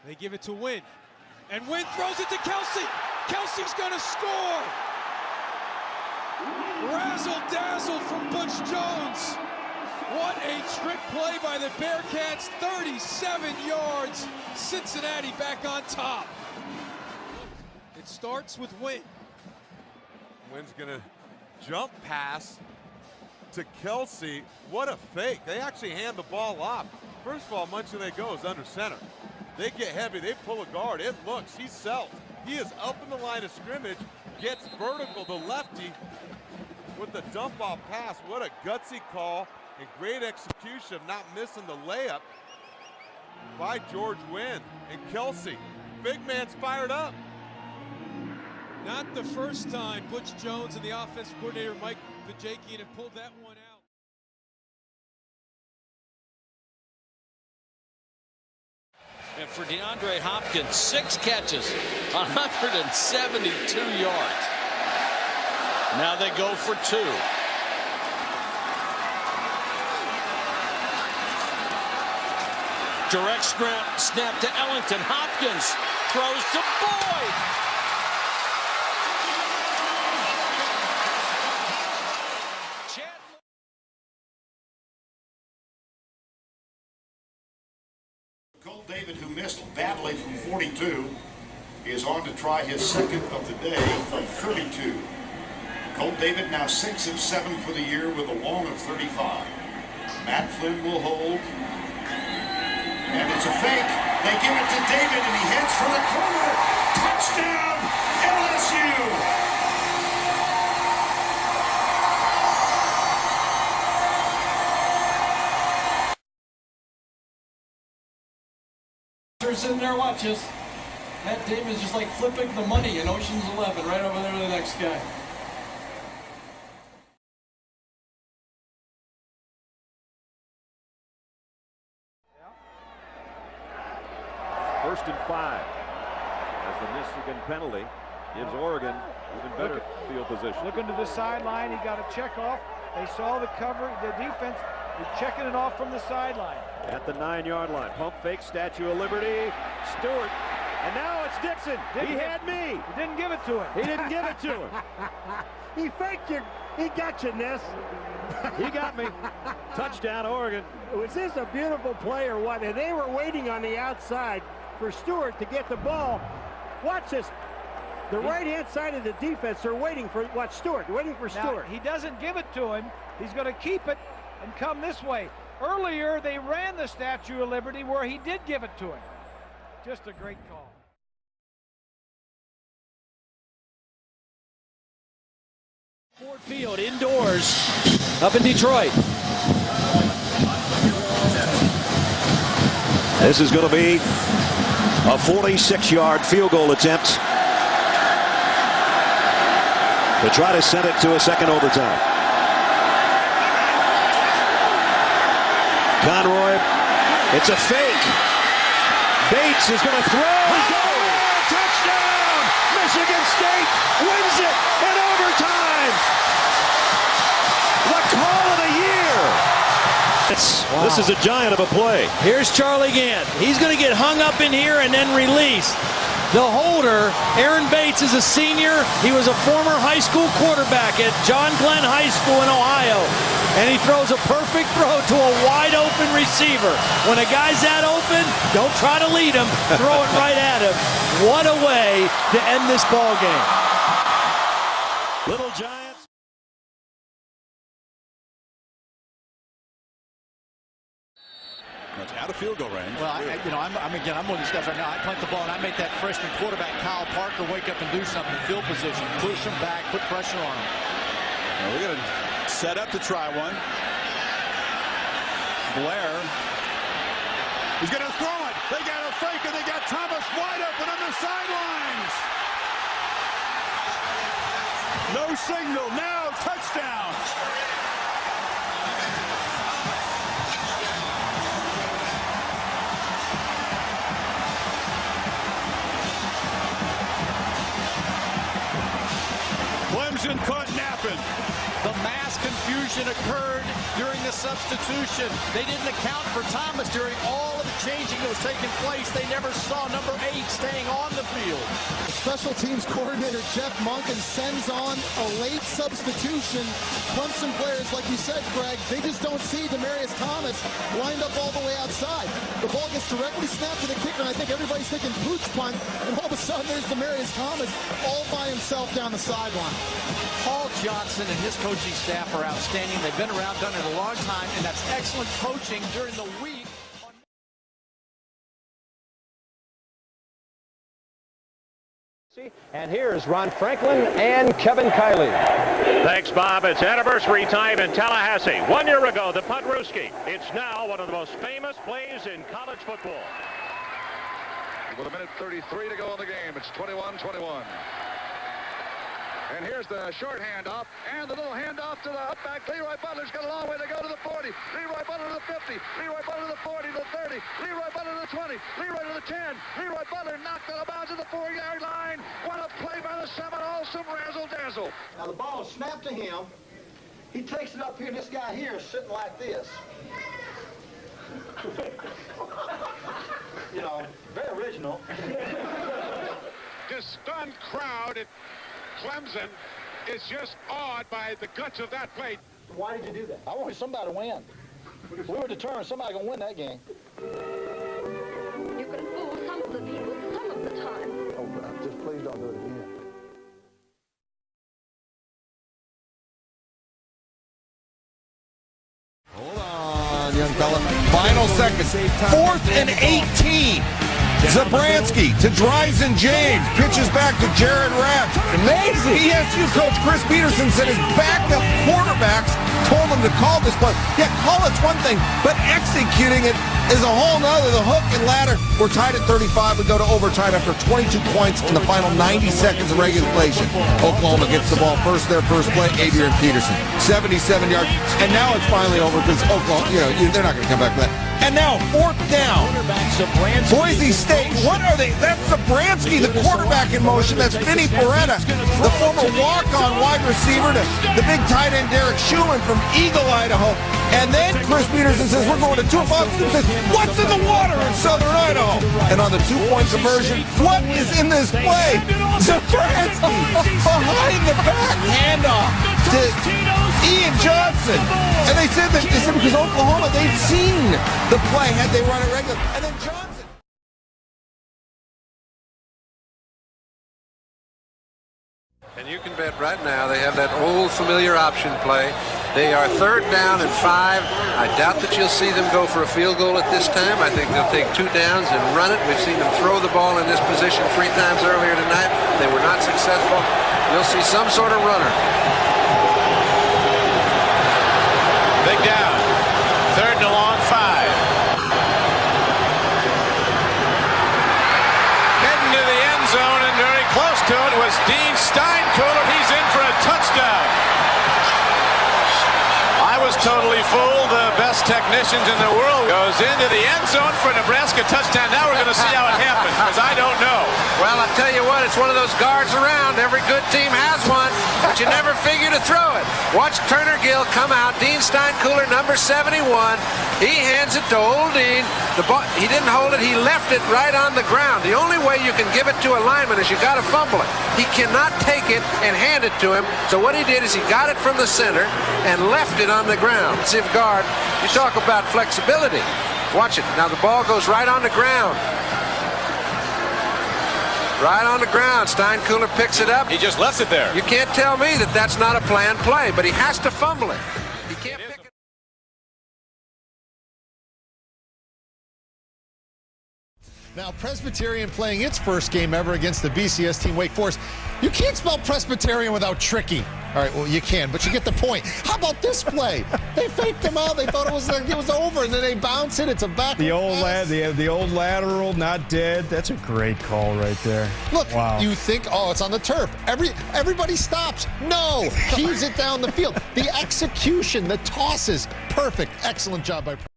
They give it to Wynn. And Wynn throws it to Kelsey. Kelsey's going to score. Razzle-dazzle from Butch Jones. What a trick play by the Bearcats. 37 yards. Cincinnati back on top. It starts with Wynn. Wynn's going to jump pass to Kelsey. What a fake. They actually hand the ball off. First of all, much of they go is under center. They get heavy, they pull a guard. It looks, he's self. He is up in the line of scrimmage, gets vertical, the lefty with the dump off pass. What a gutsy call and great execution, not missing the layup by George Wynn. And Kelsey, big man's fired up. Not the first time Butch Jones and the offensive coordinator Mike Vajakian have pulled that one out. And for DeAndre Hopkins, 6 catches, 172 yards. Now they go for 2. Direct snap to Ellington. Hopkins throws to Boyd. Colt David, who missed badly from 42, is on to try his second of the day from 32. Colt David now 6 of 7 for the year with a long of 35. Matt Flynn will hold. And it's a fake. They give it to David and he heads for the corner. Touchdown, LSU! Sitting there, watch this. Matt Davis just like flipping the money in Ocean's 11 right over there to the next guy. First and 5 as the Michigan penalty gives Oregon even better field position. Looking to the sideline, he got a check off. They saw the cover, the defense. They're checking it off from the sideline. At the 9-yard line, pump fake, Statue of Liberty, Stewart, and now it's Dixon. He had me. He didn't give it to him. He didn't give it to him. He faked you. He got you, Ness. He got me. Touchdown, Oregon. Was this a beautiful play or what? And they were waiting on the outside for Stewart to get the ball. Watch this. The right-hand side of the defense, they're waiting for, watch, Stewart, waiting for Stewart. Now, he doesn't give it to him. He's going to keep it and come this way. Earlier, they ran the Statue of Liberty where he did give it to him. Just a great call. Ford Field indoors up in Detroit. This is going to be a 46-yard field goal attempt to try to send it to a second overtime. Conroy, it's a fake. Bates is going to throw. Touchdown! Michigan State wins it in overtime. The call of the year. This is a giant of a play. Here's Charlie Gann. He's going to get hung up in here and then released. The holder, Aaron Bates, is a senior. He was a former high school quarterback at John Glenn High School in Ohio. And he throws a perfect throw to a wide open receiver. When a guy's that open, don't try to lead him. Throw it right at him. What a way to end this ball game. Little Giants. It's out of field goal range. Well, I'm looking at stuff right now. I punt the ball and I make that freshman quarterback Kyle Parker wake up and do something in field position. Push him back, put pressure on him. Now we're going to set up to try one. Blair. He's going to throw it. They got a fake and they got Thomas wide open on the sidelines. No signal. Now touchdown. Clemson caught napping. The mass confusion occurred during the substitution. They didn't account for Thomas during all of the changing that was taking place. They never saw number 8 staying on the field. Special teams coordinator Jeff Monken sends on a late substitution. Clemson players, like you said, Greg, they just don't see Demarius Thomas lined up all the way outside. The ball gets directly snapped to the kicker, and I think everybody's thinking pooch punt, and all of a sudden there's Demarius Thomas all by himself down the sideline. Paul Johnson and his coaching staff are outstanding. They've been around, done it a long time, and that's excellent coaching during the week. And here's Ron Franklin and Kevin Kiley. Thanks, Bob. It's anniversary time in Tallahassee. 1 year ago, the Puntrooskie. It's now one of the most famous plays in college football. With a minute 33 to go in the game, it's 21-21. And here's the short handoff, and the little handoff to the upback. Leroy Butler's got a long way to go to the 40. Leroy Butler to the 50. Leroy Butler to the 40, to the 30. Leroy Butler to the 20. Leroy to the 10. Leroy Butler knocked out of bounds at the 4-yard line. What a play by the Seminoles, some razzle-dazzle. Now the ball is snapped to him. He takes it up here, and this guy here is sitting like this. You know, very original. This stunned crowd at Clemson is just awed by the guts of that play. Why did you do that? I wanted somebody to win. We were determined somebody going to win that game. You can fool some of the people some of the time. Oh, just please don't do it again. Hold on, young fella. Final seconds. 4th and 18. Zabransky to Dryzen James. Pitches back to Jared Rapp. Amazing. ESU coach Chris Peterson said his backup quarterbacks told him to call this play. Yeah, call it's one thing, but executing it is a whole nother. The hook and ladder. We're tied at 35. We go to overtime after 22 points in the final 90 seconds of regulation. Oklahoma gets the ball first play. Adrian Peterson. 77 yards. And now it's finally over because Oklahoma, they're not going to come back to that. And now 4th down. Boise State, what are they? That's Zabransky, the quarterback in motion. That's Vinny Beretta, the former walk-on wide receiver to the big tight end Derek Schumann from Eagle, Idaho. And then Chris Peterson says, we're going to 2 5. He says, what's in the water in southern Idaho? And on the 2-point conversion, what is in this play? Zabransky, behind the back handoff to Ian Johnson. And they said because Oklahoma, they've seen the play had they run it regular. And then Johnson. And you can bet right now they have that old familiar option play. They are 3rd down and 5. I doubt that you'll see them go for a field goal at this time. I think they'll take 2 downs and run it. We've seen them throw the ball in this position 3 times earlier tonight. They were not successful. You'll see some sort of runner. Big down. 3rd and a long 5. Heading to the end zone and very close to it was Dean Steinkooler. He's in for a touchdown. I was totally fooled. The best technicians in the world goes into the end zone for a Nebraska touchdown. Now we're going to see how it happens because I don't know. Well, I tell you what, it's one of those guards around. Every good team has one, but you never figure to throw it. Watch Turner Gill come out. Dean Steinkooler, number 71. He hands it to old Dean. The ball, he didn't hold it. He left it right on the ground. The only way you can give it to a lineman is you got to fumble it. He cannot take it and hand it to him. So what he did is he got it from the center and left it on the ground. Defensive guard, you talk about flexibility. Watch it. Now the ball goes right on the ground. Right on the ground. Steinkooler picks it up. He just left it there. You can't tell me that that's not a planned play, but he has to fumble it. He can't pick it. Now, Presbyterian playing its first game ever against the BCS team, Wake Forest. You can't spell Presbyterian without tricky. All right, well, you can, but you get the point. How about this play? They faked him out. They thought it was over, and then they bounce it. It's a back. The old lateral, not dead. That's a great call right there. Look, wow. You think, oh, it's on the turf. Everybody stops. No, heaves it down the field. The execution, the tosses, perfect. Excellent job by